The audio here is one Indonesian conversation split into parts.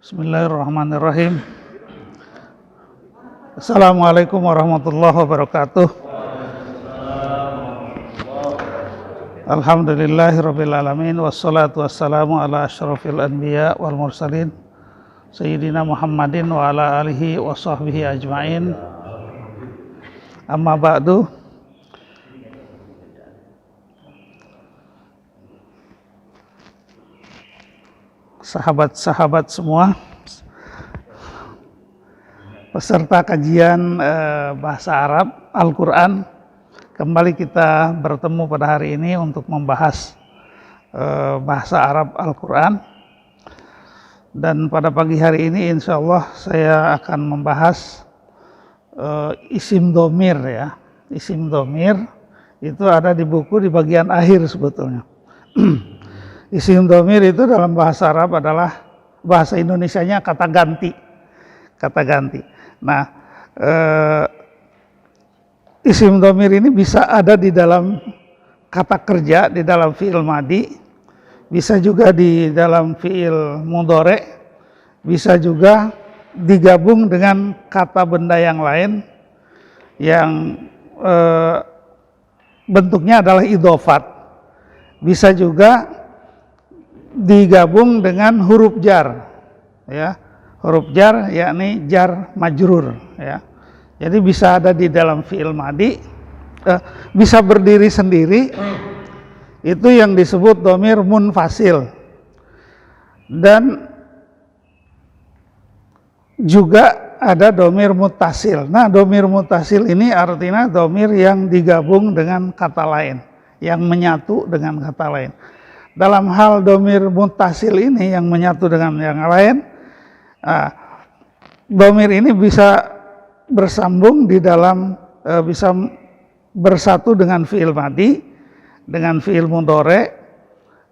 Bismillahirrahmanirrahim. Assalamualaikum warahmatullahi wabarakatuh. Alhamdulillahirabbil alamin wassalatu wassalamu ala asyrofil anbiya wal mursalin sayyidina Muhammadin wa ala alihi wa sahbihi ajmain. Amma ba'du. Sahabat-sahabat semua, peserta kajian bahasa Arab Al-Quran, kembali kita bertemu pada hari ini untuk membahas bahasa Arab Al-Quran. Dan pada pagi hari ini insya Allah saya akan membahas isim domir ya. Isim domir itu ada di buku di bagian akhir sebetulnya. Isim domir itu dalam bahasa Arab adalah bahasa Indonesianya kata ganti. Kata ganti. Nah, isim domir ini bisa ada di dalam kata kerja, di dalam fi'il madi, bisa juga di dalam fi'il mudhari', bisa juga digabung dengan kata benda yang lain yang bentuknya adalah idhofat. Bisa juga digabung dengan huruf jar, ya, huruf jar yakni jar majrur, ya. Jadi bisa ada di dalam fi'il madi, bisa berdiri sendiri, itu yang disebut domir munfasil. Dan juga ada domir muttasil. Nah, domir muttasil ini artinya domir yang digabung dengan kata lain, yang menyatu dengan kata lain. Dalam hal domir muttasil ini yang menyatu dengan yang lain, domir ini bisa bersambung di dalam, bisa bersatu dengan fi'il madi, dengan fi'il mudhari',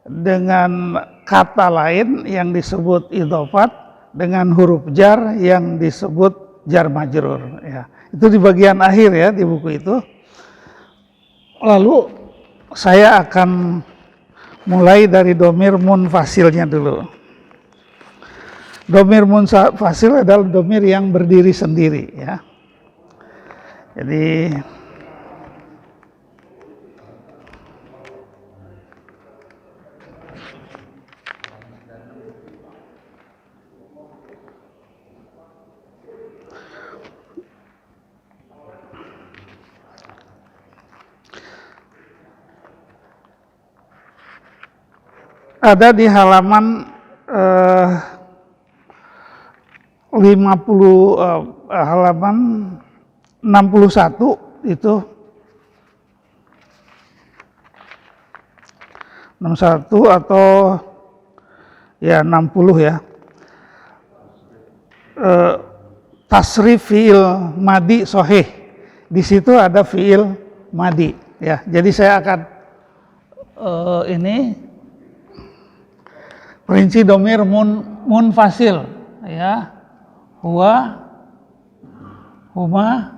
dengan kata lain yang disebut idhofat, dengan huruf jar yang disebut jar majrur. Ya. Itu di bagian akhir ya di buku itu. Lalu saya akan mulai dari domir munfasilnya dulu. Domir munfasil adalah domir yang berdiri sendiri ya. Jadi ada di halaman 61 itu 61 atau ya 60 ya, tasrif fi'il madi sahih. Di situ ada fi'il madi ya. Jadi saya akan ini perinci domir munfasil ya, huwa, huma,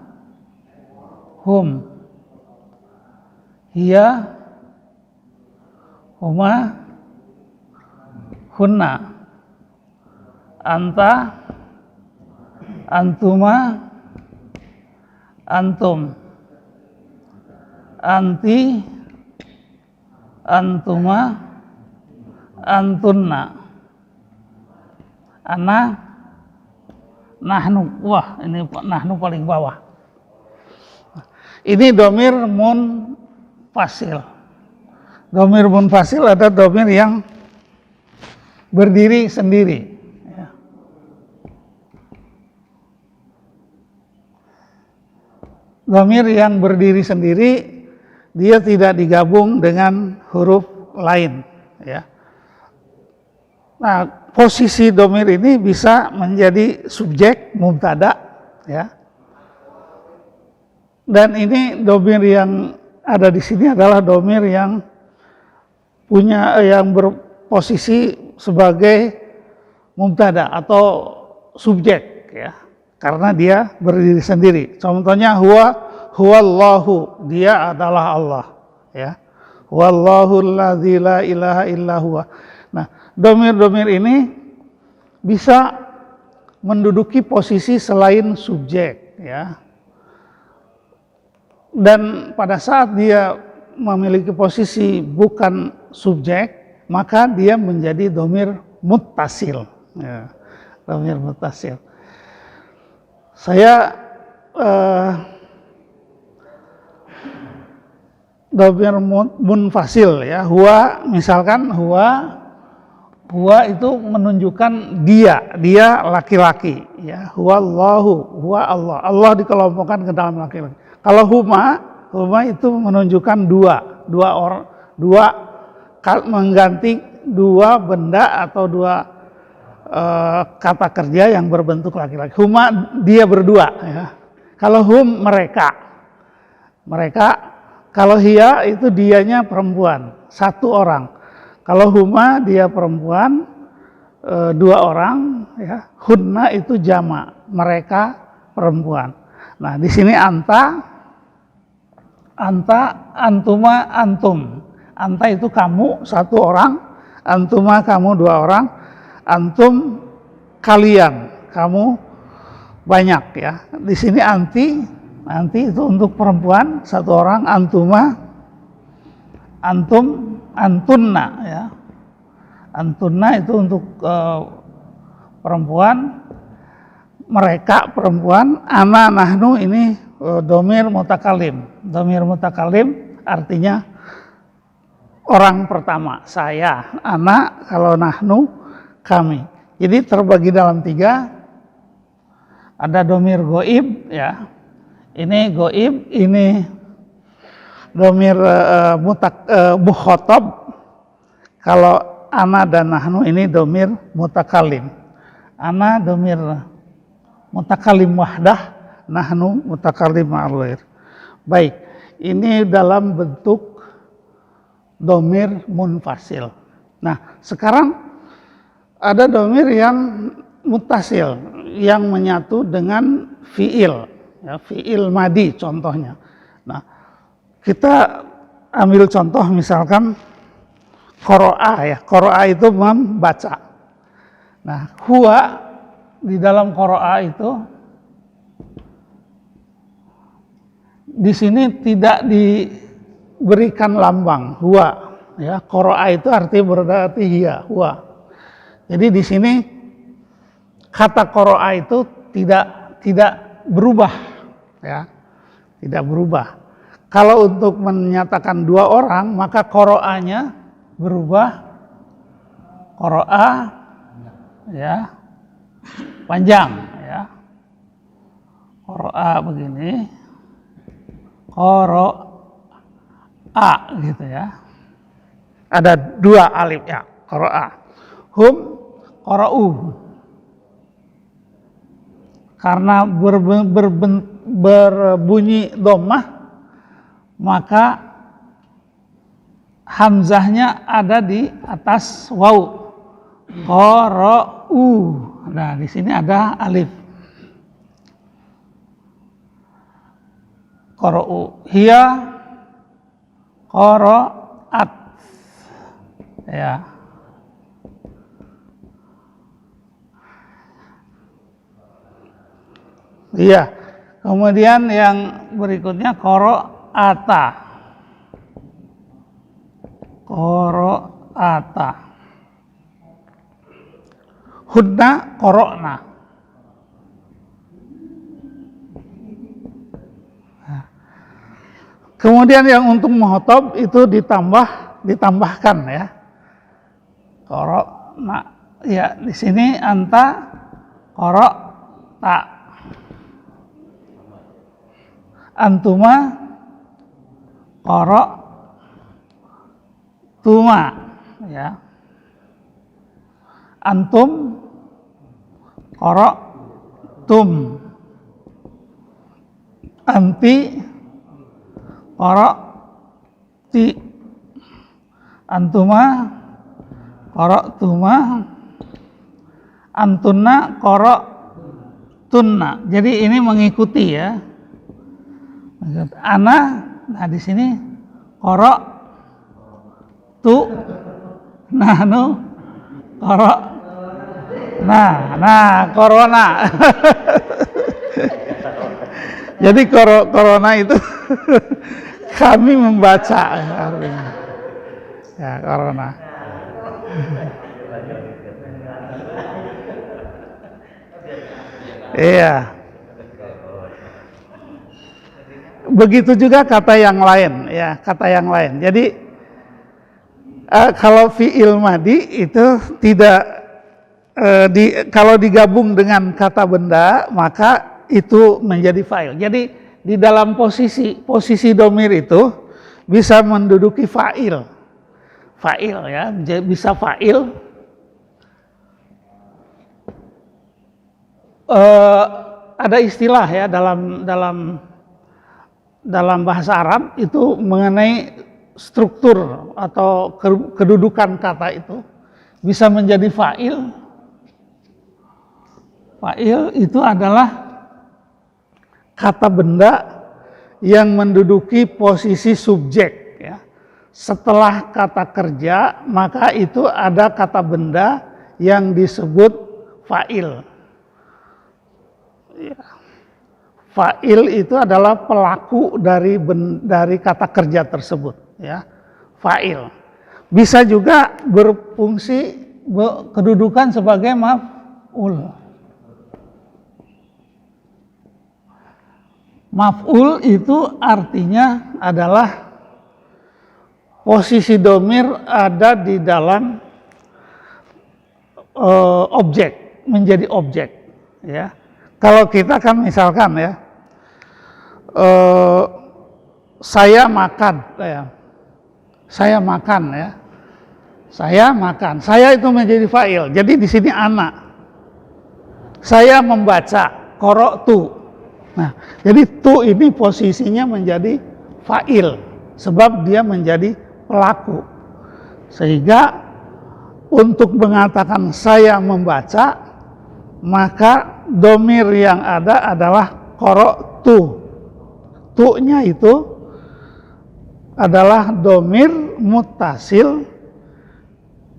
hum, hiya, huma, hunna, anta, antuma, antum, anti, antuma, antunna, ana, nahnu. Wah, ini nahnu paling bawah. Ini domir munfasil. Domir munfasil ada domir yang berdiri sendiri. Ya. Domir yang berdiri sendiri, dia tidak digabung dengan huruf lain. Ya. Nah, posisi domir ini bisa menjadi subjek mubtada, ya. Dan ini domir yang ada di sini adalah domir yang yang berposisi sebagai mubtada atau subjek, ya. Karena dia berdiri sendiri. Contohnya huwallahu, dia adalah Allah, ya. Huwallahul ladzi la ilaha illa huwa. Nah, domir-domir ini bisa menduduki posisi selain subjek, ya. Dan pada saat dia memiliki posisi bukan subjek, maka dia menjadi dhamir muttasil, ya. Dhamir muttasil. Saya dhamir munfasil, ya. Huwa, misalkan huwa itu menunjukkan dia laki-laki, ya. Huwallahu, huwa Allah. Allah dikelompokkan ke dalam laki-laki. Kalau huma itu menunjukkan dua orang, mengganti dua benda atau dua kata kerja yang berbentuk laki-laki. Huma dia berdua, ya. Kalau hum mereka. Kalau hiya itu dianya perempuan, satu orang. Kalau huma dia perempuan, dua orang, ya. Hunna itu jama, mereka perempuan. Nah, di sini anta, antuma, antum. Anta itu kamu satu orang, antuma kamu dua orang, antum kalian, kamu banyak, ya. Di sini anti itu untuk perempuan satu orang, antuma, antum, antunna, ya. Antunna itu untuk perempuan, mereka perempuan. Ana, nahnu ini dhamir mutakalim. Dhamir mutakalim artinya orang pertama, saya. Ana, kalau nahnu kami. Jadi terbagi dalam tiga. Ada dhamir goib, ya. Ini goib, ini dhamir mukhatab. Kalau ana dan nahnu ini dhamir mutakalim. Ana dhamir mutakalim wahdah, nahnu mutakalim ma'al ghair. Baik, ini dalam bentuk dhamir munfasil. Nah, sekarang ada dhamir yang muttasil, yang menyatu dengan fiil, ya, fiil madi contohnya. Nah, kita ambil contoh misalkan qara'a, ya. Qara'a itu membaca. Nah, huwa di dalam qara'a itu di sini tidak diberikan lambang huwa, ya. Qara'a itu artinya berarti hiya, huwa. Jadi di sini kata qara'a itu tidak berubah, ya. Tidak berubah. Kalau untuk menyatakan dua orang, maka qara'anya berubah, qara'a, ya, panjang, ya. Qara'a begini, qara'a gitu, ya. Ada dua alif, ya, qara'a. Hum qara'u. Karena berbunyi dhammah, maka hamzahnya ada di atas waw. Qara'u. Nah, di sini ada alif. Qara'u. Hiya qara'at. Ya. Iya. Kemudian yang berikutnya qara'ata. Qara'ata. Hunna qara'na. Kemudian yang untuk muhatab itu ditambahkan, ya. Qara'na. Ya, di sini anta qara'ta. Antuma qara'tuma, ya. Antum qara'tum. Anti qara'ti. Antuma qara'tuma. Antunna qara'tunna. Jadi ini mengikuti, ya. Ana, nah di sini qara'tu, nahnu qara'na. Nah, corona. Jadi corona itu kami membaca ya corona. Iya. Begitu juga kata yang lain, ya kata yang lain. Jadi kalau fi'il madi itu tidak kalau digabung dengan kata benda maka itu menjadi fa'il. Jadi di dalam posisi domir itu bisa menduduki fa'il, ya bisa fa'il. Ada istilah ya dalam bahasa Arab itu mengenai struktur atau kedudukan kata itu bisa menjadi fa'il. Fa'il itu adalah kata benda yang menduduki posisi subjek ya. Setelah kata kerja maka itu ada kata benda yang disebut fa'il. Ya. Fa'il itu adalah pelaku dari kata kerja tersebut, ya. Fa'il. Bisa juga berfungsi kedudukan sebagai maf'ul. Maf'ul itu artinya adalah posisi domir ada di dalam objek, menjadi objek, ya. Kalau kita kan misalkan ya, saya makan, saya makan ya, saya itu menjadi fa'il. Jadi di sini anak, saya membaca, qara'tu. Nah, jadi tu ini posisinya menjadi fa'il, sebab dia menjadi pelaku. Sehingga untuk mengatakan saya membaca, maka domir yang ada adalah qara'tu. Tu-nya itu adalah domir muttasil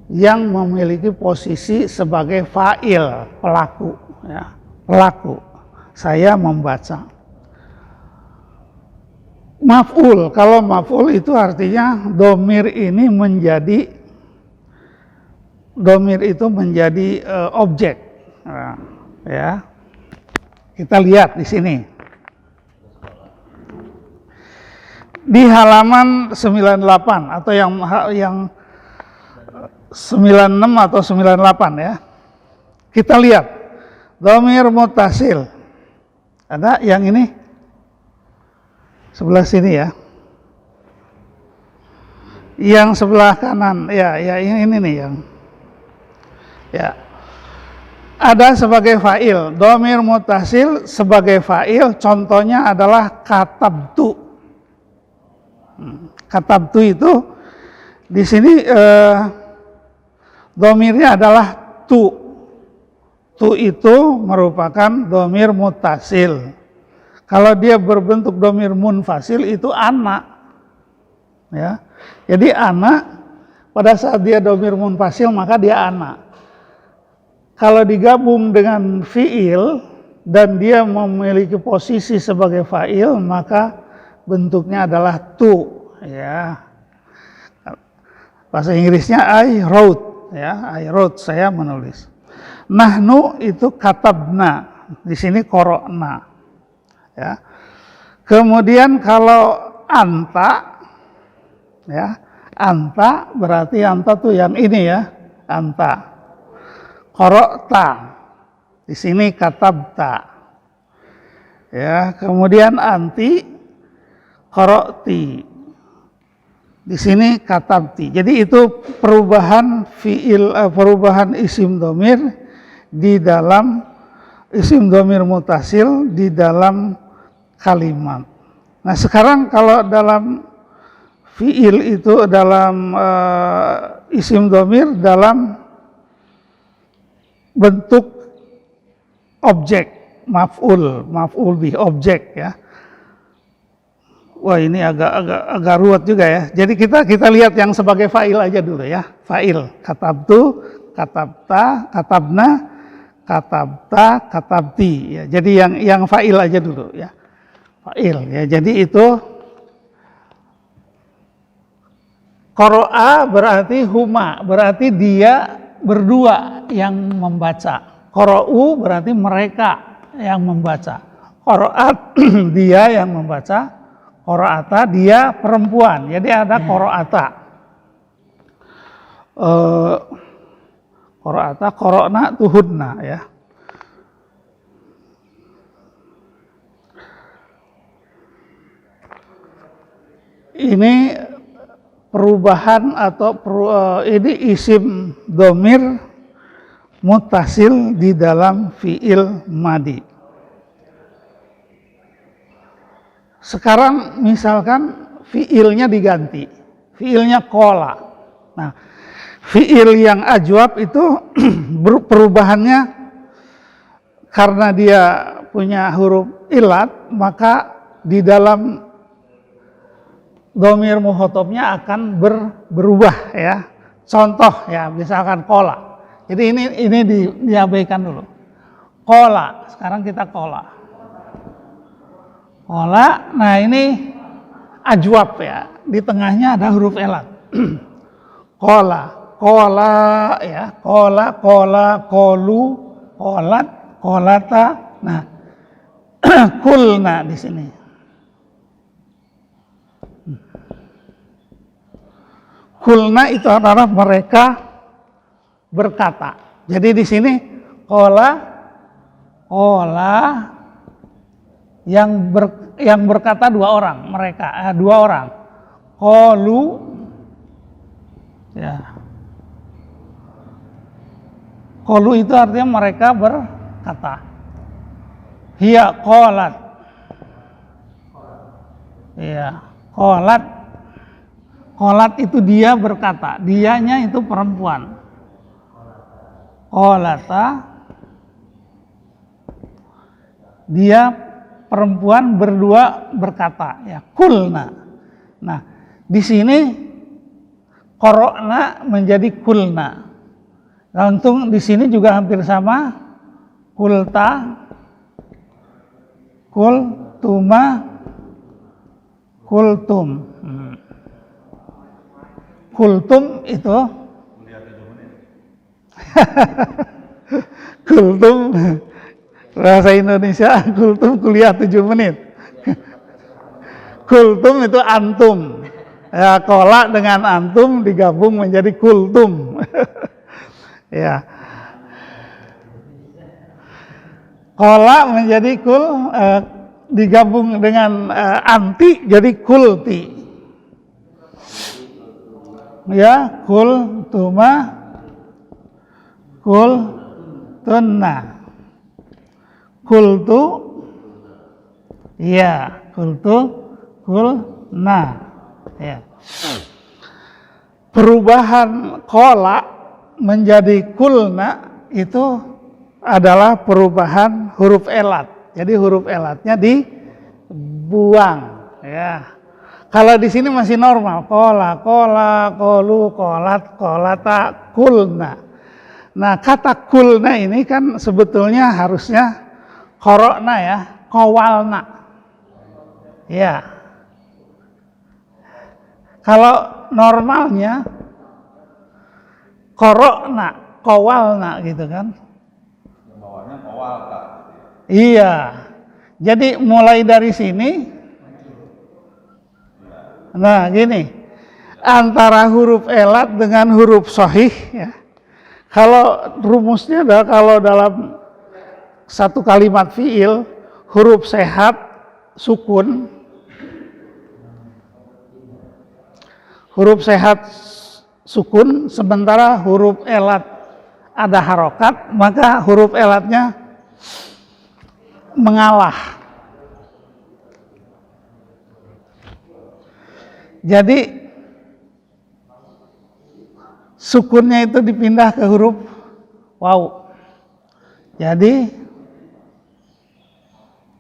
yang memiliki posisi sebagai fa'il, pelaku, ya, pelaku. Saya membaca. Maf'ul, kalau maf'ul itu artinya domir ini menjadi objek. Nah, ya, kita lihat di sini di halaman 98 atau yang 96 atau 98 ya. Kita lihat dhamir muttasil. Ada yang ini sebelah sini ya. Yang sebelah kanan ya ini nih yang ya. Ada sebagai fa'il, dhamir muttasil sebagai fa'il, contohnya adalah katabtu. Katabtu itu di sini dhamirnya adalah tu. Tu itu merupakan dhamir muttasil. Kalau dia berbentuk dhamir munfasil itu anak. Ya. Jadi anak pada saat dia dhamir munfasil maka dia anak. Kalau digabung dengan fi'il dan dia memiliki posisi sebagai fa'il, maka bentuknya adalah tu, ya. Bahasa Inggrisnya I wrote, ya. I wrote, saya menulis. Nahnu itu katabna, di sini qara'na, ya. Kemudian kalau anta, ya, anta berarti anta tuh yang ini ya, anta. Qara'ta, di sini katabta, ya. Kemudian anti, qara'ti, di sini katabti. Jadi itu perubahan perubahan isim dhamir di dalam isim dhamir muttasil di dalam kalimat. Nah sekarang kalau dalam fi'il itu dalam isim dhamir dalam bentuk objek, maf'ul bih, objek ya. Wah ini agak ruwet juga ya. Jadi kita lihat yang sebagai fa'il aja dulu ya. Fa'il, katabtu, katabta, katabna, katabta, katabti. Ya, jadi yang fa'il aja dulu ya. Fa'il ya. Jadi itu qara'a berarti huma, berarti dia berdua yang membaca. Qara'u berarti mereka yang membaca. Qara'at dia yang membaca. Qara'ata dia perempuan. Jadi ada qara'ata. Qara'ata, qara'na tuhunna ya. Ini perubahan atau ini isim dhamir muttasil di dalam fi'il madi. Sekarang misalkan fi'ilnya diganti, fi'ilnya qala. Nah, fi'il yang ajwab itu perubahannya karena dia punya huruf ilat, maka di dalam dhamir mukhatabnya akan berubah ya. Contoh ya, misalkan qala. Jadi ini diabaikan dulu. Qala, sekarang kita qala. Qala, nah ini ajwab ya. Di tengahnya ada huruf elat. Qala, qala ya, qala, qala, qalu, qalat, qalata. Nah, kulna di sini. Kulna itu adalah mereka berkata. Jadi di sini qala yang berkata dua orang, mereka dua orang. Qalu ya. Qalu itu artinya mereka berkata. Hiya qalat. Ya, qalat. Qalat itu dia berkata, dianya itu perempuan. Qalata, dia perempuan berdua berkata, ya kulna. Nah, di sini qara'na menjadi kulna. Langsung di sini juga hampir sama, kulta, kultuma, kultum. Kultum itu kultum bahasa Indonesia, kultum kuliah 7 menit. Kultum itu antum. Ya, qala dengan antum digabung menjadi kultum. Ya. Qala menjadi digabung dengan anti jadi kulti. Ya, kultuma, kultunna, kultu, ya, kulna, ya. Perubahan qala menjadi kulna itu adalah perubahan huruf elat. Jadi huruf elatnya dibuang, ya. Kalau di sini masih normal, qala, qalu, qalat, qalata, kulna. Nah, kata kulna ini kan sebetulnya harusnya qara'na ya, qawalna. Ya. Kalau normalnya qara'na, qawalna gitu kan. Bawahnya qawalta. Iya. Jadi mulai dari sini. Nah, gini, antara huruf elat dengan huruf shahih, ya. Kalau rumusnya adalah kalau dalam satu kalimat fiil, huruf sehat sukun, sementara huruf elat ada harokat, maka huruf elatnya mengalah. Jadi sukunnya itu dipindah ke huruf waw. Jadi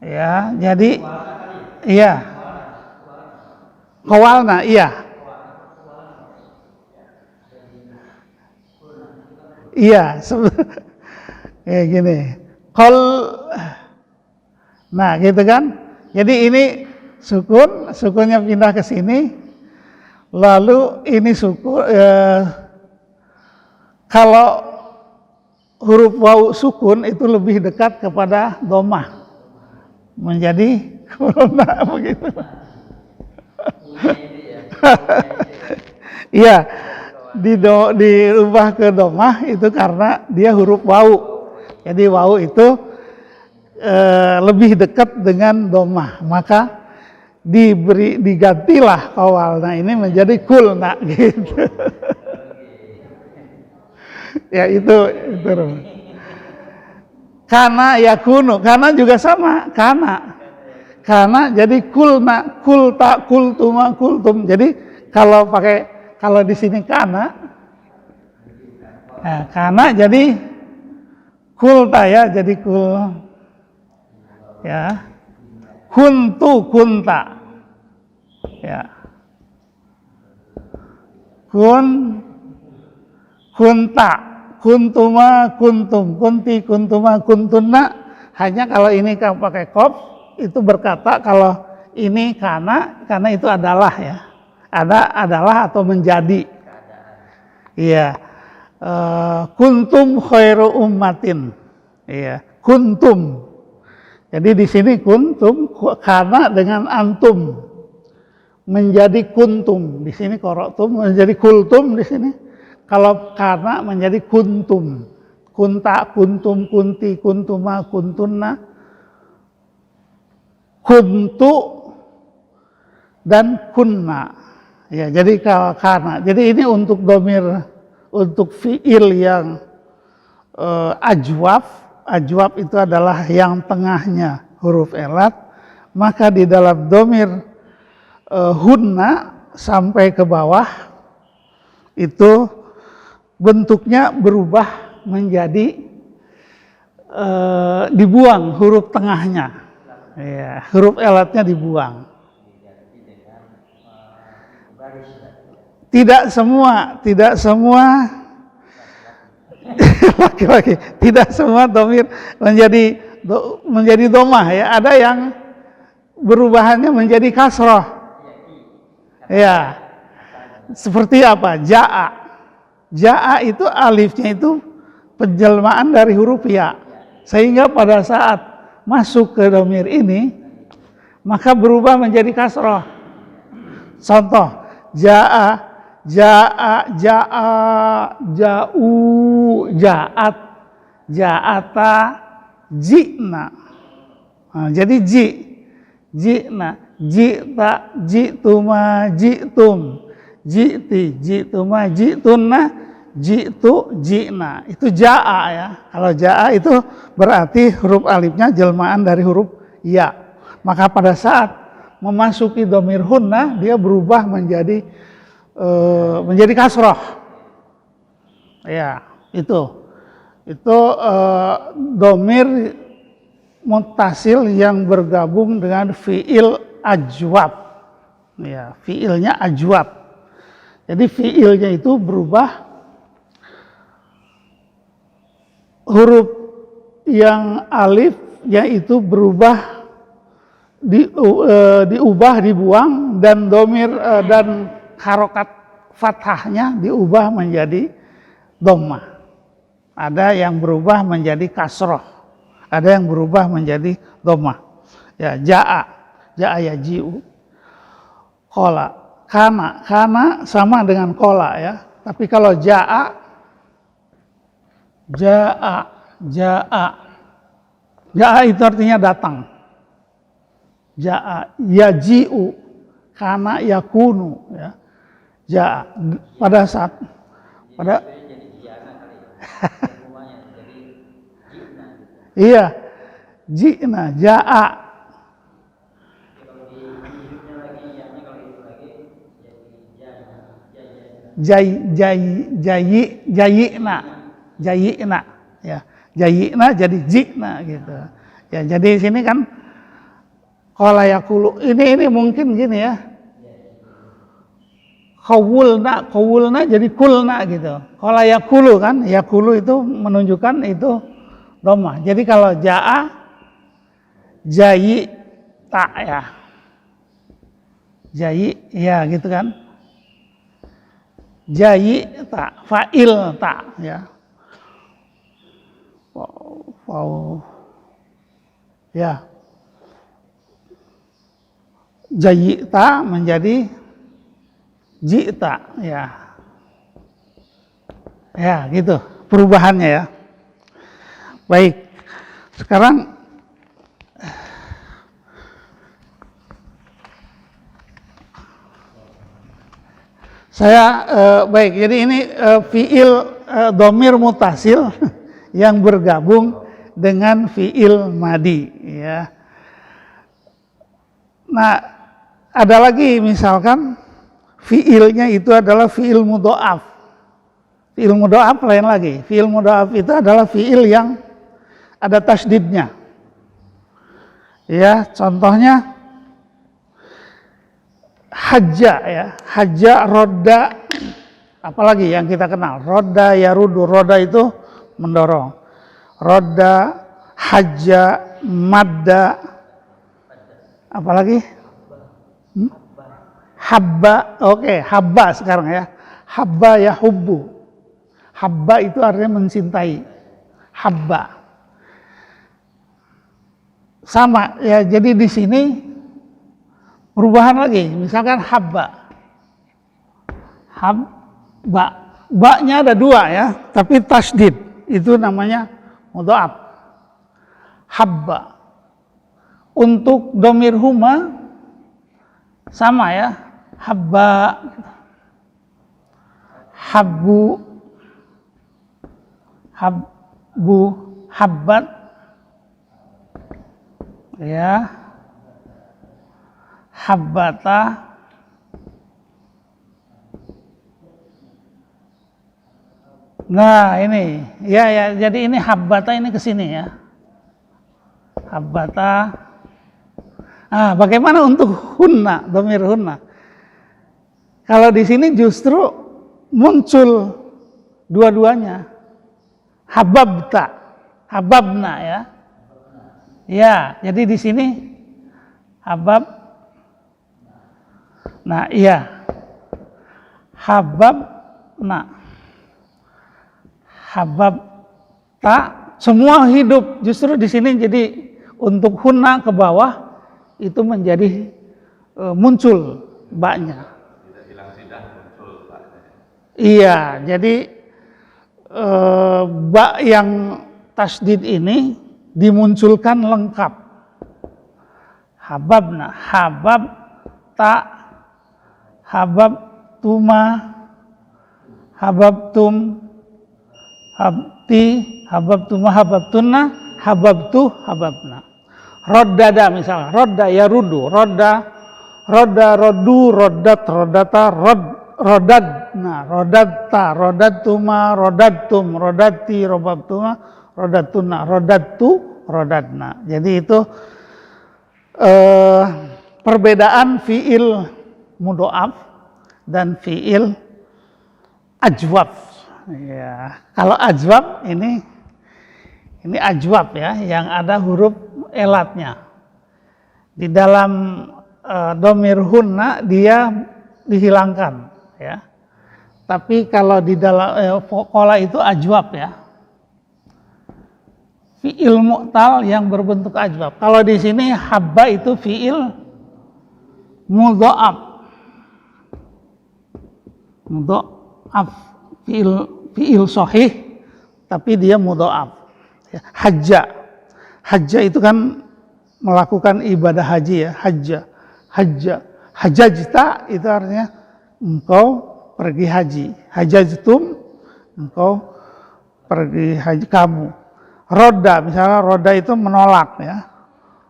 ya, jadi iya. Qawalna, iya. Iya, Kayak gini. Kol. Nah, gitu kan? Jadi ini sukunnya pindah ke sini. Lalu ini kalau huruf wawu sukun itu lebih dekat kepada domah. Menjadi kulna begitu. Iya, dirubah ke domah itu karena dia huruf wawu. Jadi wawu itu lebih dekat dengan domah, maka digantilah kawalna ini menjadi kulna gitu. Ya itu. Kana yakunu, kana juga sama, kana jadi kulna, kulta, kultuma, kultum. Jadi kalau di sini kana, nah, kana jadi kulta ya, jadi kul, ya, kuntu, kunta, ya, kunta, kuntuma, kuntum, kunti, kuntuma, kuntunna. Hanya kalau ini kamu pakai qaf itu berkata, kalau ini karena itu adalah ya, adalah atau menjadi. Iya, kuntum khairu ummatin. Iya, kuntum. Jadi di sini kuntum karena dengan antum menjadi kuntum. Di sini korotum menjadi kultum di sini. Kalau karena menjadi kuntum, kunta, kuntum, kunti, kuntuma, kuntunna, kuntu, dan kunna. Ya, jadi kalau karena, jadi ini untuk domir, untuk fiil yang ajwaf. Ajwaf itu adalah yang tengahnya huruf elat. Maka di dalam domir hunna sampai ke bawah itu bentuknya berubah menjadi dibuang huruf tengahnya, ya, huruf elatnya dibuang. Tidak semua laki-laki, tidak semua domir menjadi domah ya. Ada yang berubahannya menjadi kasroh, ya. Seperti apa? Ja'a. Ja'a itu alifnya itu penjelmaan dari huruf ya. Sehingga pada saat masuk ke domir ini, maka berubah menjadi kasroh. Contoh, ja'a, ja'u, ja'at, ja'ata, ji'na. Nah, jadi ji'na, ji'ta, ji'tuma, ji'tum, ji'ti, ji'tuma, ji'tunna, ji'tu, ji'na. Itu ja'a ya. Kalau ja'a itu berarti huruf alifnya jelmaan dari huruf ya. Maka pada saat memasuki domir hunna, dia berubah menjadi kasroh. Ya, itu domir mutasil yang bergabung dengan fiil ajwab. Ya, fiilnya ajwab. Jadi fiilnya itu berubah, huruf yang alif yaitu berubah dibuang, dan domir dan harokat fathahnya diubah menjadi dhammah. Ada yang berubah menjadi kasroh, ada yang berubah menjadi dhammah. Ya, ja'a yaji'u, qola, kana sama dengan kola ya. Tapi kalau ja'a itu artinya datang. Ja'a yaji'u, kana yakunu ya. Ja'a pada saat iya, ji'na, ja'a. Jayi'na ya, jayi'na jadi ji'na gitu ya. Jadi di sini kan qala yaqulu, ini mungkin gini ya, qawulna jadi kulna gitu. Qala yaqulu kan, yaqulu itu menunjukkan itu Dhamma. Jadi kalau ja'a, jayi, ta ya. Jayi, ya gitu kan. Jayi, ta, fa'il, ta ya. Wow. Ya. Jayi, ta menjadi ji'ta ya. Ya gitu perubahannya ya. Baik, sekarang baik, jadi ini fiil dhamir mutasil yang bergabung dengan fiil madi ya. Nah, ada lagi misalkan fiilnya itu adalah fiil mudha'af. Fiil mudha'af lain lagi. Fiil mudha'af itu adalah fiil yang ada tasdidnya. Ya, contohnya hajja ya, hajja, roda, apalagi yang kita kenal, roda yarudu, roda itu mendorong, roda, hajja, madda, apalagi habba, oke, habba sekarang ya, habba ya hubbu, habba itu artinya mencintai, habba, sama ya, jadi di sini perubahan lagi, misalkan habba, ba-nya ada dua ya, tapi tasdid itu namanya mudha'af. Habba. Untuk dhamir huma sama ya, habba, habbu, habbat, ya. Habbata, nah ini ya, jadi ini habbata ini ke sini ya, habbata. Nah, bagaimana untuk hunna, dhamir hunna? Kalau di sini justru muncul dua-duanya, hababta, hababna ya, ya. Jadi di sini habab. Nah, iya. Habab, nah. Habab ta, semua hidup. Justru di sini jadi untuk hunna ke bawah itu menjadi muncul baknya. Tidak hilang sidah, muncul baknya. Iya, jadi bak yang tasdid ini dimunculkan lengkap. Hababna, habab ta, habab tuma, hababtum, habti, hababtuma, hababtunna, hababtu, hababna. Roddada misalnya, rodda yarudu, rodda, rodu, roddat, roddata, rodad, nah, rodatta, rodatuma, rodattum, rodatti, robabtuma, rodattunna, rodattu, rodadna. Jadi itu perbedaan fiil mudha'af dan fiil ajwab. Ya, kalau ajwab ini ajwab ya, yang ada huruf elatnya. Di dalam dhamir hunna dia dihilangkan ya. Tapi kalau di dalam qola itu ajwab ya. Fiil mu'tal yang berbentuk ajwab. Kalau di sini habba itu fiil mudha'af. Mudha'af, fiil sahih tapi dia mudha'af. Ya, hajja itu kan melakukan ibadah haji ya, hajjajta itu artinya engkau pergi haji, hajjajtum engkau pergi haji, kamu. Roda, misalnya roda itu menolak ya,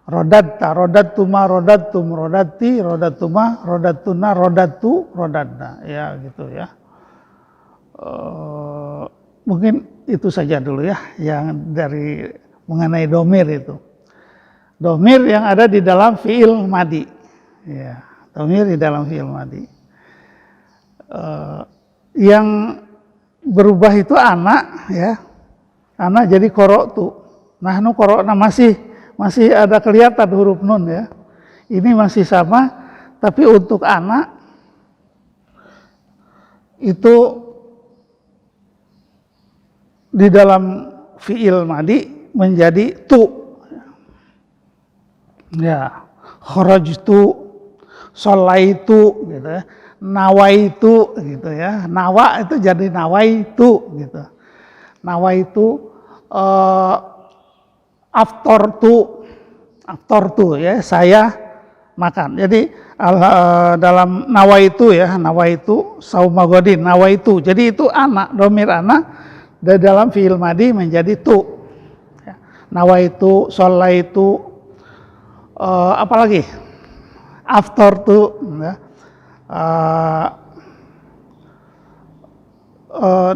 rodatta, rodattuma, rodattum, rodatti, rodattuma, rodattuna, rodattu, rodadna, ya gitu ya. Mungkin itu saja dulu ya, yang dari mengenai dhamir itu. Dhamir yang ada di dalam fiil madi, ya, dhamir di dalam fiil madi. Yang berubah itu anak ya. Anak jadi koroktu, Nahnu qara'na masih ada kelihatan huruf nun ya. Ini masih sama, tapi untuk anak itu di dalam fi'il madi menjadi tu. Ya, kharajtu, sholaitu gitu ya. Nawaitu gitu ya. Nawa itu jadi nawaitu gitu. Nawaitu aftortu ya, saya makan. Jadi dalam nawaitu ya, nawaitu saumagodin, nawaitu. Jadi itu anak, domir anak dari dalam fi'il madi menjadi tu. Ya. Nawaitu, sholaitu, apalagi aftortu ya.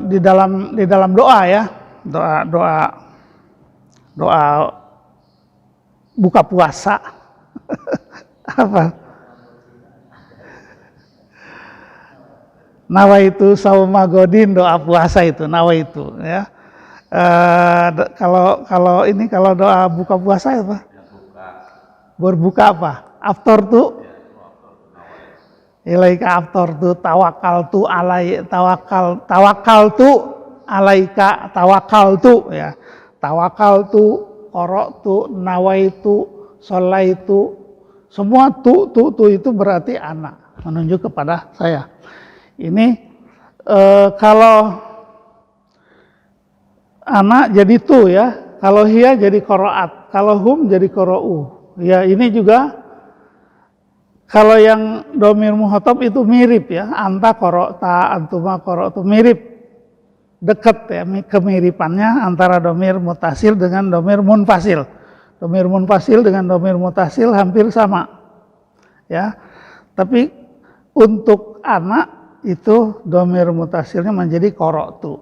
Di dalam doa ya, doa buka puasa apa? Nawaitu saumagodin, doa puasa itu nawaitu ya. Kalau doa buka puasa apa? Berbuka apa? Aftor tuh ilaika aftor tuh tawakal tuh alaika tawakal tuh ya. Tawakal tuh, korok tuh, nawaitu, sholaitu, semua tuh itu berarti anak, menunjuk kepada saya. Ini kalau anak jadi tu ya, kalau hiya jadi koroat, kalau hum jadi korou. Ya ini juga kalau yang domir muhotob itu mirip ya, anta korota, antuma korotu mirip. Dekat ya kemiripannya antara domir mutasil dengan domir munfasil. Domir munfasil dengan domir mutasil hampir sama. Ya. Tapi untuk anak itu domir mutasilnya menjadi qara'tu.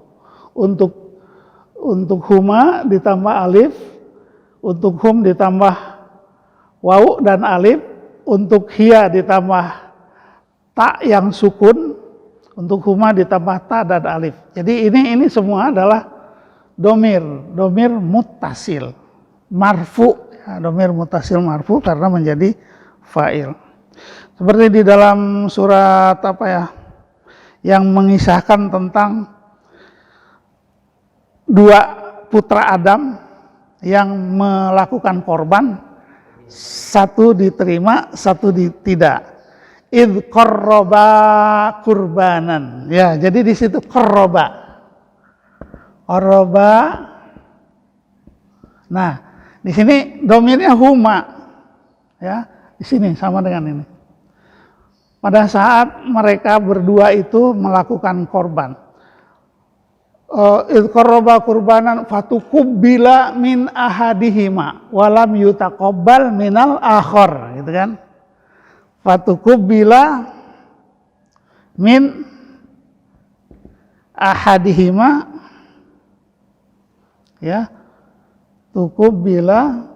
Untuk huma ditambah alif, untuk hum ditambah waw dan alif, untuk hiya ditambah ta yang sukun, untuk huma ditambah ta dan alif. Jadi ini semua adalah domir muttasil, marfu, ya, domir muttasil marfu karena menjadi fa'il. Seperti di dalam surat apa ya, yang mengisahkan tentang dua putra Adam yang melakukan korban, satu diterima, satu tidak. Idh qarraba kurbanan. Ya, jadi di situ qarraba. Nah, di sini domirnya huma. Ya, di sini sama dengan ini. Pada saat mereka berdua itu melakukan korban. Idh qarraba kurbanan fatukubbila min ahadihima walam yutaqabbal minal akhar, gitu kan? Fatukubbila min ahadihima ya, tukubbila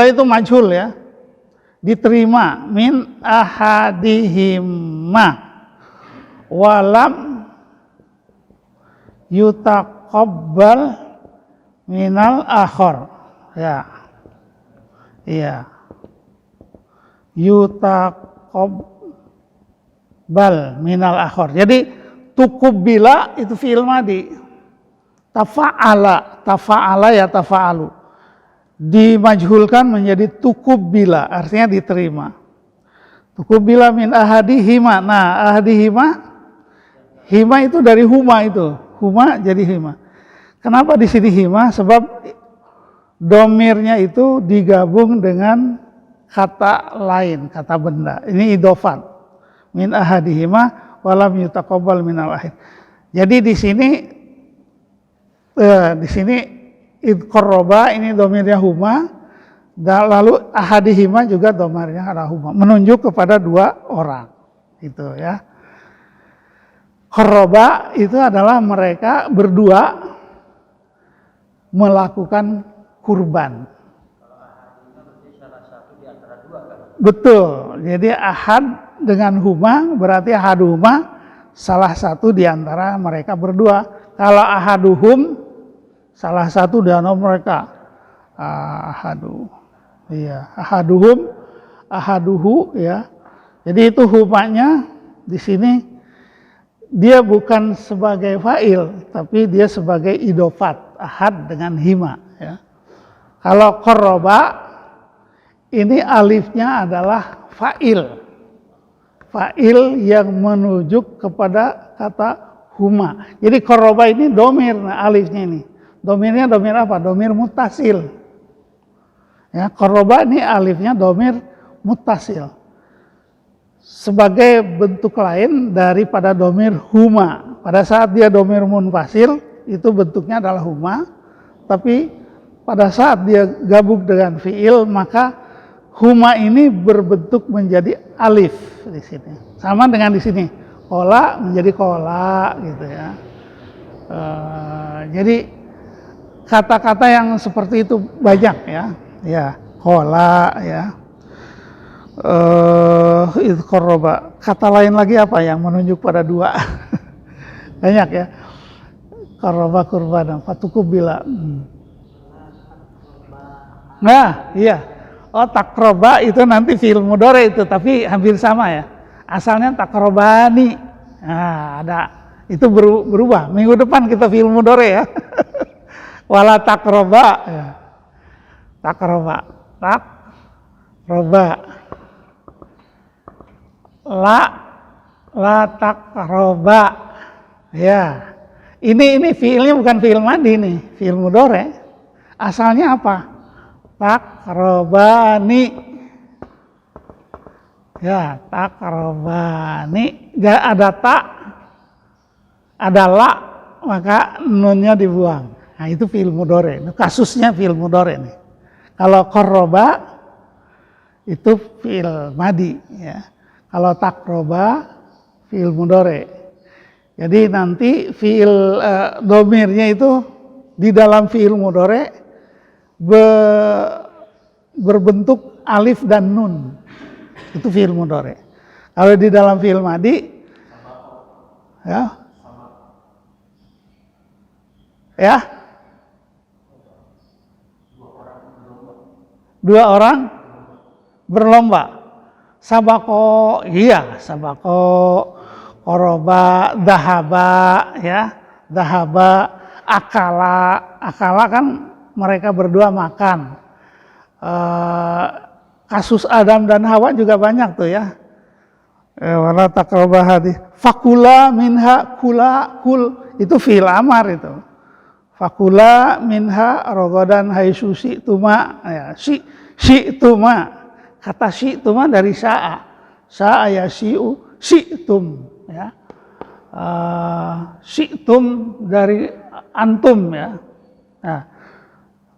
itu majhul ya, diterima min ahadihima walam yutaqabbal minal akhar ya. Iya. Yutaqabbal minal akhar. Jadi tukubbila itu fi'il madi. Tafa'ala ya tafa'alu. Dimajhulkan menjadi tukubbila, artinya diterima. Tukubbila min ahadihima. Nah, ahadihima, hima itu dari huma itu. Huma jadi hima. Kenapa di sini hima? Sebab domirnya itu digabung dengan kata lain, kata benda. Ini idhofat. Min ahadihima walam yutaqabbal minal akhir. Jadi di sini id qarraba ini domirnya huma, dan lalu ahadihima juga domirnya ada huma, menunjuk kepada dua orang. Itu ya. Qarraba itu adalah mereka berdua melakukan kurban. Betul. Jadi ahad dengan huma berarti ahaduhuma salah satu di antara mereka berdua. Kalau ahaduhum salah satu di antara mereka. Ahadu. Iya, ahaduhum, ahaduhu ya. Jadi itu humanya di sini dia bukan sebagai fa'il, tapi dia sebagai idofat, ahad dengan hima ya. Kalau qarraba ini alifnya adalah fa'il. Fa'il yang menuju kepada kata huma. Jadi qarraba ini domir, nah alifnya ini. Domirnya domir apa? Domir muttasil. Ya, qarraba ini alifnya domir muttasil. Sebagai bentuk lain daripada domir huma. Pada saat dia domir munfasil, itu bentuknya adalah huma. Tapi pada saat dia gabung dengan fi'il, maka huma ini berbentuk menjadi alif di sini. Sama dengan di sini, kola menjadi kola gitu ya. Jadi kata-kata yang seperti itu banyak ya. Ya, kola ya. Itu qarraba. Kata lain lagi apa yang menunjuk pada dua? Banyak ya. Qarraba qurbanan fatukubila. Nah, iya. Oh, takroba itu nanti fi'il mudhari itu, tapi hampir sama ya. Asalnya takrobani. Nah, ada. Itu berubah. Minggu depan kita fi'il mudhari ya. Wala takroba. Ya. Takroba. Takroba. La takroba. Ya. Ini fi'ilnya bukan fi'il madi nih, fi'il mudhari. Asalnya apa? Takrobani. Ya, takrobani. Gak ada tak, ada la, maka nunnya dibuang. Nah, itu fi'il mudhari. Kasusnya fi'il mudhari nih. Kalau qarraba itu fi'il madi ya. Kalau takroba fi'il mudhari. Jadi nanti fi'il domirnya itu di dalam fi'il mudhari berbentuk alif dan nun. Itu fi'il mudhari. Kalau di dalam fi'il madi ya. Ya. Dua orang berlomba. Sabako, iya, sabako, qoroba, dahaba, ya, dahaba, akala kan mereka berdua makan. Kasus Adam dan Hawa juga banyak tuh ya. Wala taqraba hadhihi. Fakula minha kul itu fi'il amar itu. Fakula minha rogodan haitsu syi'tuma ya, syi'tuma. Kata syi'tuma dari sya'a. Sya'a ya syi'tum ya. Syi'tum dari antum ya. Nah,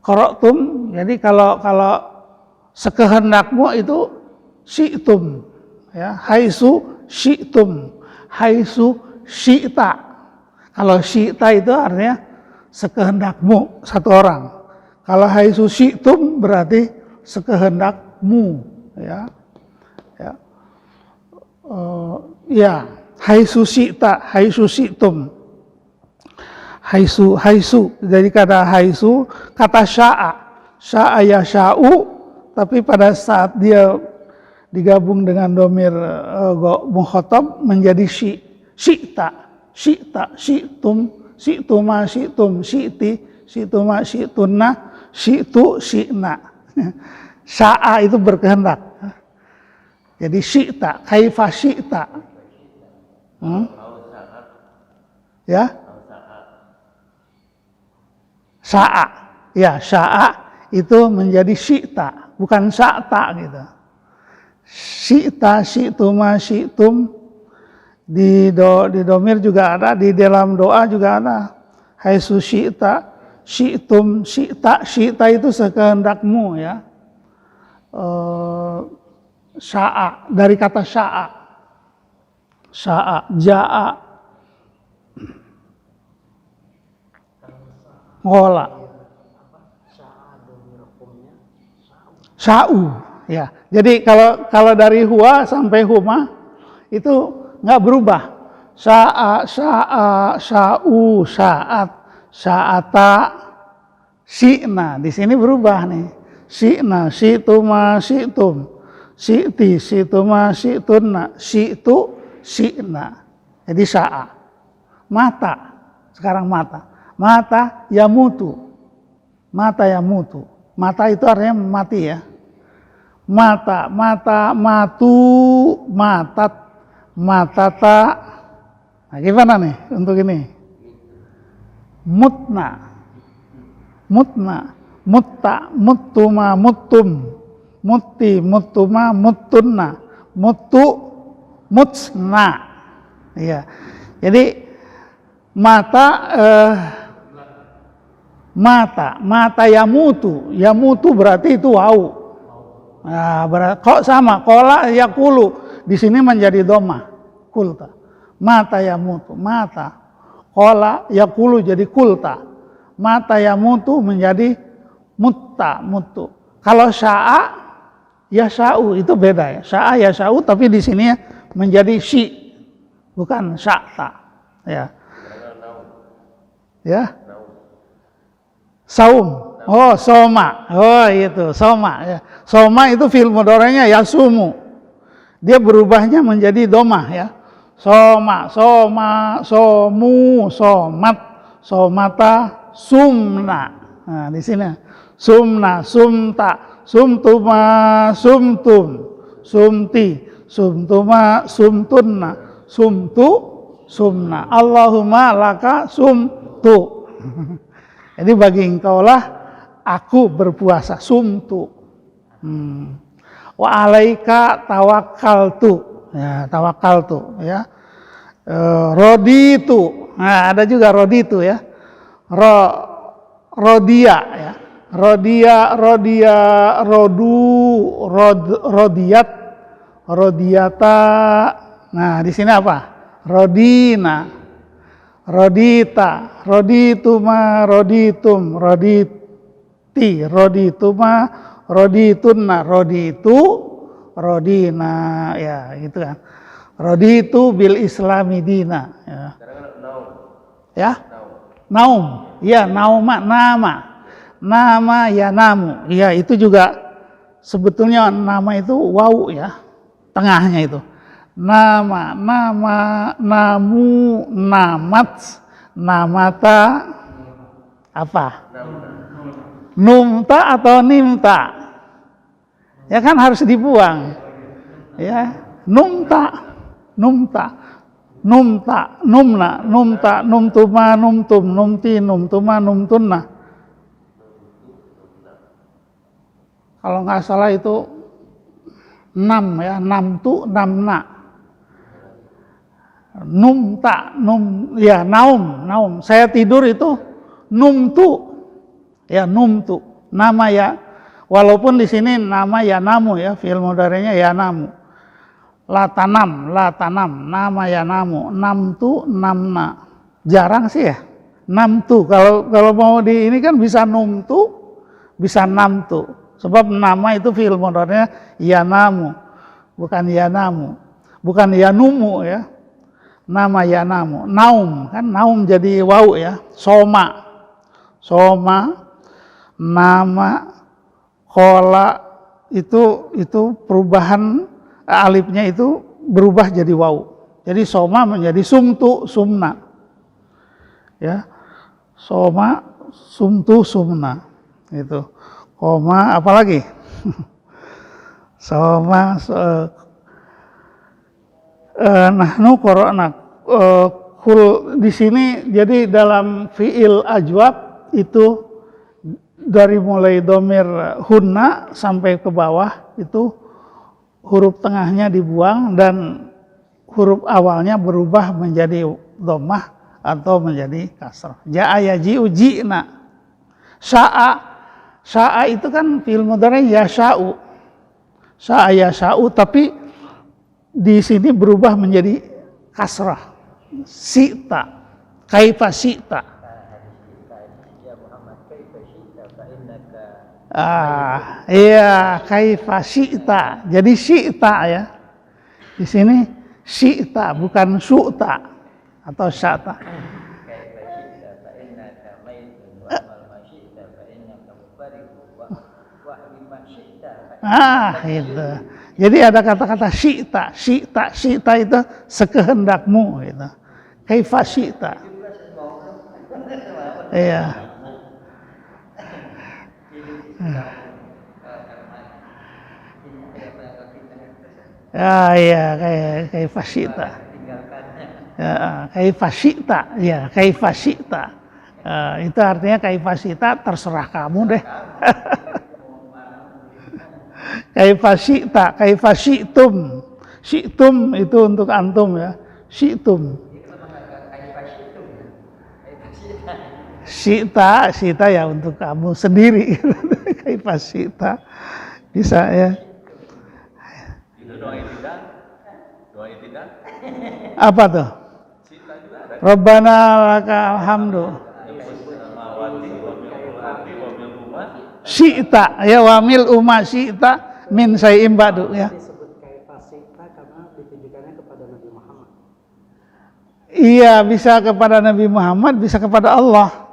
qara'tum jadi kalau sekehendakmu itu syi'tum ya, haitsu syi'tum, haitsu syi'ta. Kalau syi'ta itu artinya sekehendakmu satu orang. Kalau haitsu syi'tum berarti sekehendakmu ya. Ya. Ya, haitsu syi'ta, haitsu syi'tum. Haitsu. Jadi kata haitsu kata sya'a. Sya'a ya sya'u, tapi pada saat dia digabung dengan domir mukhatab menjadi syi'ta, syi'tum, syi'tuma, syi'tum, syi'ti, syi'tuma, syi'tunna, syi'tu, syi'na. Sya'a itu berkehendak. Jadi syi'ta, kaifa syi'ta. Ya? Sya'a. Ya, sya'a itu menjadi syi'ta, bukan sya'ta gitu. Syi'ta, syi'tuma, syi'tum. Di domir juga ada, di dalam doa juga ada. Haitsu syi'ta, syi'tum, syi'ta itu sekehendakmu ya. Sya'a, dari kata sya'a. Sya'a, ja'a. Ngola. Sya'u ya. Jadi kalau dari huwa sampai huma itu nggak berubah. Sya'a, sya'u, sya'at, sya'ata, Syi'na, di sini berubah nih. Syi'na, syi'tuma, syi'tum. Syi'ti, syi'tuma, syi'tunna. Syi'tu, syi'na. Jadi sya'a. Mata, sekarang mata. Mata yamutu. Mata yamutu. Mata itu artinya mati ya. Mata, mata, matu, matat, matata. Nah, gimana nih untuk ini? Mutna, mutna, mutta, muttuma, muttum, mutti, muttuma, muttunna, muttu, mutsna. Iya. Jadi mata mata yamutu, yamutu berarti itu wau. Nah, kok sama, kola yakulu di sini menjadi doma, kulta. Mata yamutu, mata. Kola yakulu jadi kulta. Mata yamutu menjadi mutta, mutu. Kalau sya'a yasha'u itu beda ya. Sya'a yasha'u tapi di sini menjadi syi, bukan sya'ta. Ya. Ya. Saum. Oh, soma. Oh, itu soma ya. Soma itu fi'il mudhari'nya yasumu. Dia berubahnya menjadi domah ya. Soma, soma, somu, somat, somata, sumna. Nah, di sini sumna, sumta, sumtuma, sumtum, sumti, sumtuma, sumtunna, sumtu, sumna. Allahumma laka sumtu. Jadi bagi engkaulah aku berpuasa, sumtu. Wa alaika tawakkaltu. Ya, tawakkaltu ya. Roditu. Nah, ada juga roditu ya. Rodia ya. Rodia, rodiyat, rodiyata. Nah, di sini apa? Rodina. Rodita, rodituma, roditum, roditi, rodituma, roditunna, roditu, rodina, ya gitu kan. Roditu bil islami dina. Ya. Ya? Naum, ya nauma, nama ya namu, ya itu juga sebetulnya nama itu wau ya, tengahnya itu. Nama, namu, namat, namata, apa? Numta atau nimta? Ya kan harus dibuang. Ya, numta, numta, numna, numta, numtuma, numtum, numti, numtuma, numtunna. Kalau nggak salah itu 6 ya, 6 tu, 6 numta, ya naum. Saya tidur itu numtu, ya numtu. Nama ya, walaupun di sini nama ya namu ya, fi'il mudhari'nya ya namu. La tanam, nama ya namu. Namtu, namna. Jarang sih ya, namtu. Kalau mau di ini kan bisa numtu, bisa namtu. Sebab nama itu fi'il mudhari'nya ya namu, bukan ya namu, bukan ya numu ya. Nama ya namu, naum kan naum jadi wau ya. Soma, nama, kola itu perubahan alifnya itu berubah jadi wau. Jadi soma menjadi sumtu, sumna. Ya, soma, sumtu, sumna. Itu. Koma apalagi? Soma nahnu qara'na kul di sini jadi dalam fiil ajwab itu dari mulai domir hunna sampai ke bawah itu huruf tengahnya dibuang dan huruf awalnya berubah menjadi dhammah atau menjadi kasrah. Ja'a yaji'u ji'na. Sya'a itu kan fiil mudhari' yasha'u. Sya'a yasha'u tapi di sini berubah menjadi kasrah. Sita, kaifa sita. Iya, kaifa sita. Jadi sita ya. Di sini sita bukan su'ta atau syata. Itu. Jadi ada kata-kata syi'ta itu sekehendakmu gitu. Kaifa syi'ta. Iya. Iya, kaifa syi'ta. Ya, kaifa syi'ta. Ya, kaifa syi'ta. Itu artinya kaifa syi'ta terserah kamu deh. Kaifa syi'ta, kaifa syi'tum. Syi'tum itu untuk antum ya. Syi'tum. Syi'ta ya untuk kamu sendiri. Kaifa syi'ta. Bisa ya. Itu doa itidak. Doa itidak. Apa tuh? Rabbana lakal hamdu. Syi'ta ya wamil umma syi'ta min syai'in ba'du ya. Disebut kaifa syi'ta karena ditujukannya kepada Nabi Muhammad. Iya, bisa kepada Nabi Muhammad, bisa kepada Allah.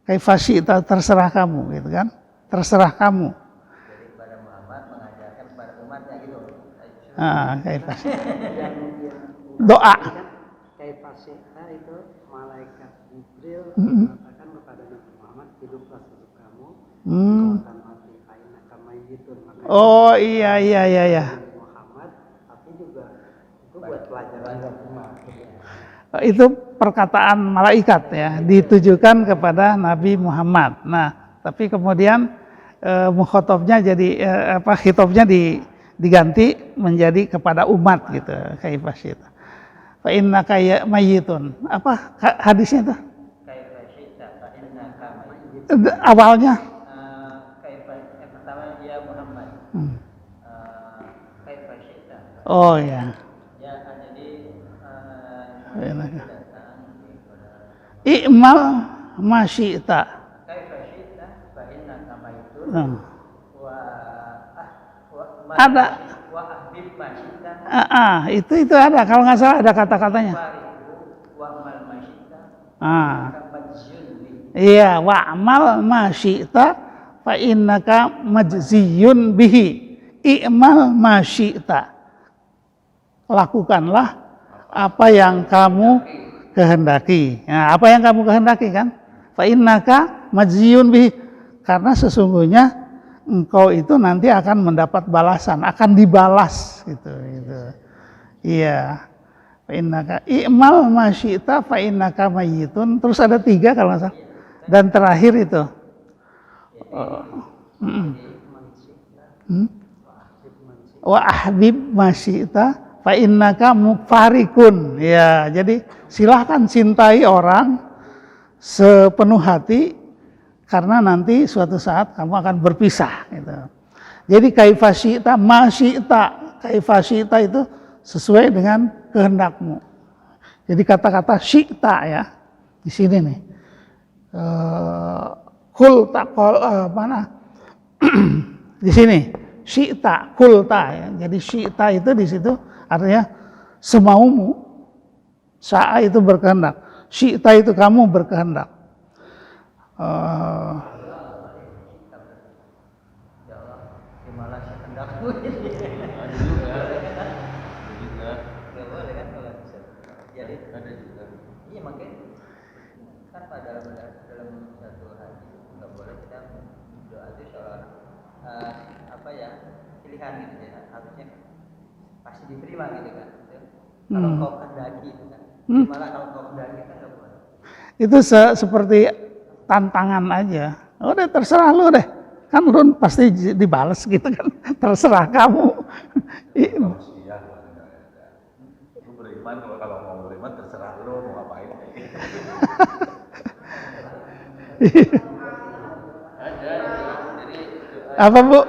Kaifa syi'ta terserah kamu gitu kan. Terserah kamu. Jadi kepada Muhammad mengajarkan kepada umatnya gitu. Kaifa syi'ta. Doa. Kaifa syi'ta itu malaikat Jibril mengatakan kepada Nabi Muhammad, hiduplah untuk kamu. Akan mati aina kama yitun. Oh iya. Muhammad, tapi juga itu buat pelajaran umat. Itu perkataan malaikat ya, ditujukan kepada Nabi Muhammad. Nah, tapi kemudian mukhatabnya jadi khitabnya diganti menjadi kepada umat gitu. Kaifa syi'ta. Fa innaka mayyitun. Apa hadisnya itu? Kaifa syi'ta fa innaka mayyit. Awalnya Kaifa yang pertama ya Muhammad. Kaifa syi'ta. oh ya. Ya jadi I'mal ma syi'ta. kaifa syi'ta fa innaka mayyitun. Ada. Wa ahbib ma syi'ta. Itu ada, kalau nggak salah ada kata-katanya. Wa amal ma syi'ta. Iya, wa'mal ma syi'ta fa innaka majziyun bihi. I'mal ma syi'ta. Lakukanlah apa yang kamu kehendaki. Nah, apa yang kamu kehendaki kan? Fa innaka majziyun bihi. Karena sesungguhnya engkau itu nanti akan mendapat balasan, akan dibalas gitu. Iya. Fa innaka i'mal ma syi'ta fa innaka mayyitun. Terus ada 3 kalau nggak salah. Dan terakhir itu wa ahbib ma syi'ta fa innaka mufarikun. Ya, jadi silahkan cintai orang sepenuh hati karena nanti suatu saat kamu akan berpisah gitu. Jadi kaifa syi'ta ma syi'ta. Kaifa syi'ta itu sesuai dengan kehendakmu. Jadi kata-kata syi'ta ya di sini nih. Kul taqol mana? Di sini syi'ta, kulta ya. Jadi syi'ta itu di situ artinya semaumu. Sa'a itu berkehendak. Syi'ta itu kamu berkehendak. Ya Allah, gimana kehendakmu ini? Nggak boleh kan kalau bisa. Jadi ada juga. Iya makanya kan pada dalam satu hadis nggak boleh kita doa itu soal pilihan gitu ya, harusnya pasti diterima gitu kan. Kalau kau kehendaki itu kan, malah kalau kau kehendaki kan nggak boleh. Itu seperti tantangan aja. Udah terserah lu deh. Kan lu pasti dibales gitu kan. Terserah kamu. Iya. Lu beriman kalau mau beriman terserah lu mau ngapain. Apa Bu?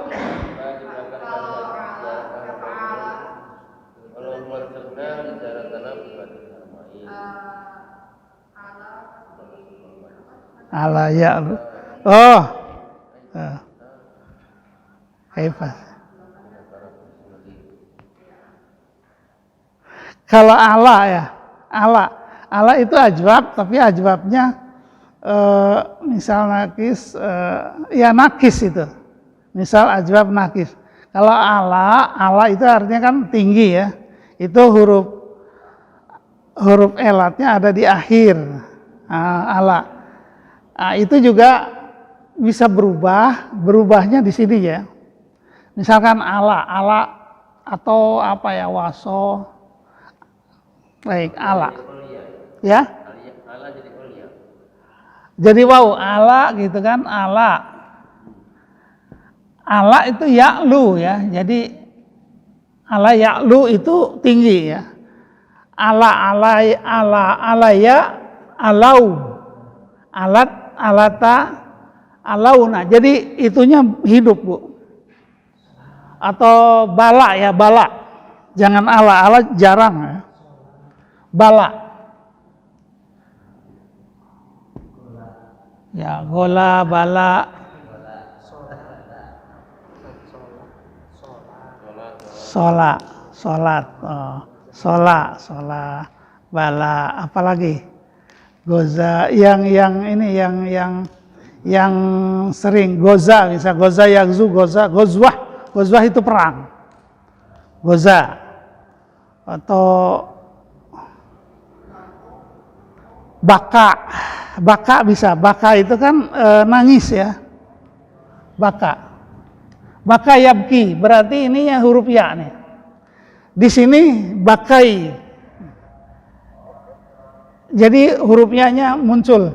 Ala ya lu. Oh. Hebat. Kalau ala ya, ala itu ajwab, tapi ajwabnya misal nakis, ya nakis itu. Misal ajwab nakis. Kalau ala itu artinya kan tinggi ya. Itu huruf elatnya ada di akhir. Ala. Itu juga bisa berubahnya di sini ya. Misalkan ala atau apa ya, waso. Baik, ala. Ya? Ala jadi ulia. Jadi wow, ala gitu kan, ala. Ala itu ya'lu ya. Jadi ala ya'lu itu tinggi ya. Ala ya alau. Alata alauna. Jadi itunya hidup, Bu. Atau bala ya, bala. Jangan ala jarang ya. Bala. Ya, gola, bala. Sholat, bala, apalagi goza, yang sering goza, misal goza yagzu, gozwah itu perang, goza, atau baka bisa, baka itu kan nangis ya, baka yabki, berarti ini ya huruf ya nih. Di sini bakai. Jadi huruf ya-nya muncul.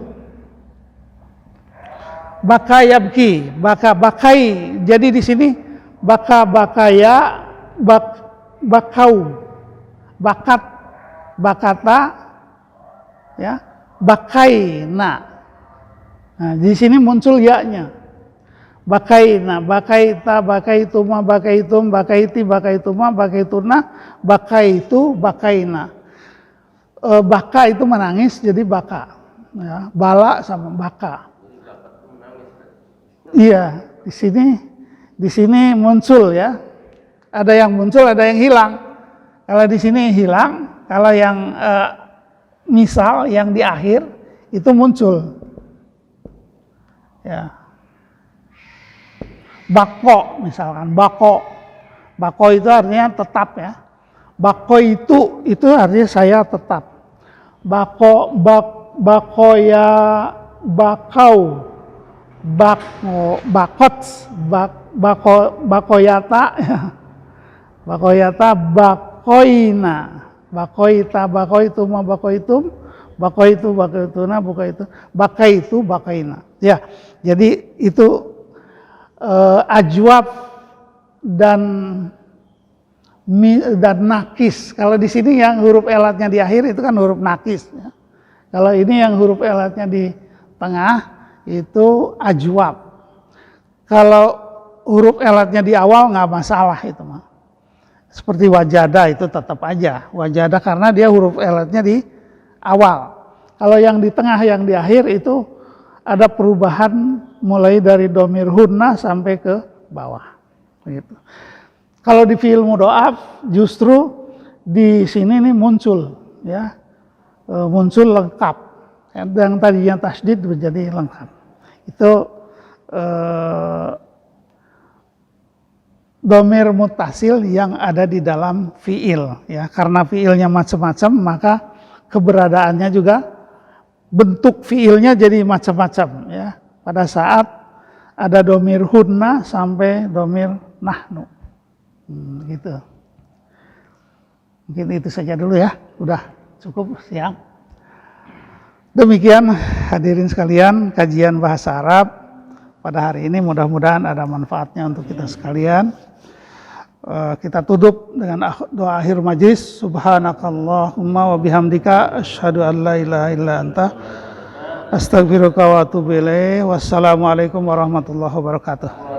Baka yabki, bakai. Jadi di sini bakaya, bakau, bakata, ya, bakai. Nah, di sini muncul ya-nya. Bakaina, bakaita, bakaituma, bakaitum, bakaiti, bakaituma, bakaituna, bakaitu, bakaina. Baka itu menangis, jadi baka. Ya, bala sama baka. Iya, di sini muncul ya. Ada yang muncul, ada yang hilang. Kalau di sini hilang, kalau yang misal yang di akhir itu muncul. Ya. Bako misalkan, bako itu artinya tetap ya. Bako itu artinya saya tetap. Bakoya, bakau, bakoyata, bakoyata, bakoina, bakoita, bakoituma, bakoitum, bakoitu, bakoituna, bakaitu, bakaina. Ya, jadi itu ajwab dan nakis. Kalau di sini yang huruf elatnya di akhir itu kan huruf nakis. Ya. Kalau ini yang huruf elatnya di tengah itu ajwab. Kalau huruf elatnya di awal nggak masalah itu mah. Seperti wajada itu tetap aja wajada karena dia huruf elatnya di awal. Kalau yang di tengah yang di akhir itu ada perubahan mulai dari domir hunna sampai ke bawah. Gitu. Kalau di fi'il mudha'af justru di sini nih muncul, ya, muncul lengkap. Yang tadinya tasdid menjadi lengkap. Itu domir mutasil yang ada di dalam fi'il, ya. Karena fi'ilnya macam-macam, maka keberadaannya juga bentuk fi'ilnya jadi macam-macam, ya. Pada saat ada domir hunna sampai domir nahnu, gitu. Mungkin itu saja dulu ya, udah cukup siang. Demikian hadirin sekalian kajian bahasa Arab pada hari ini, mudah-mudahan ada manfaatnya untuk kita sekalian. Kita tutup dengan doa akhir majlis. Subhanakallahumma wa bihamdika asyhadu an la ilaha illa anta astaghfiruka wa atubu ilaik. Wassalamualaikum warahmatullahi wabarakatuh.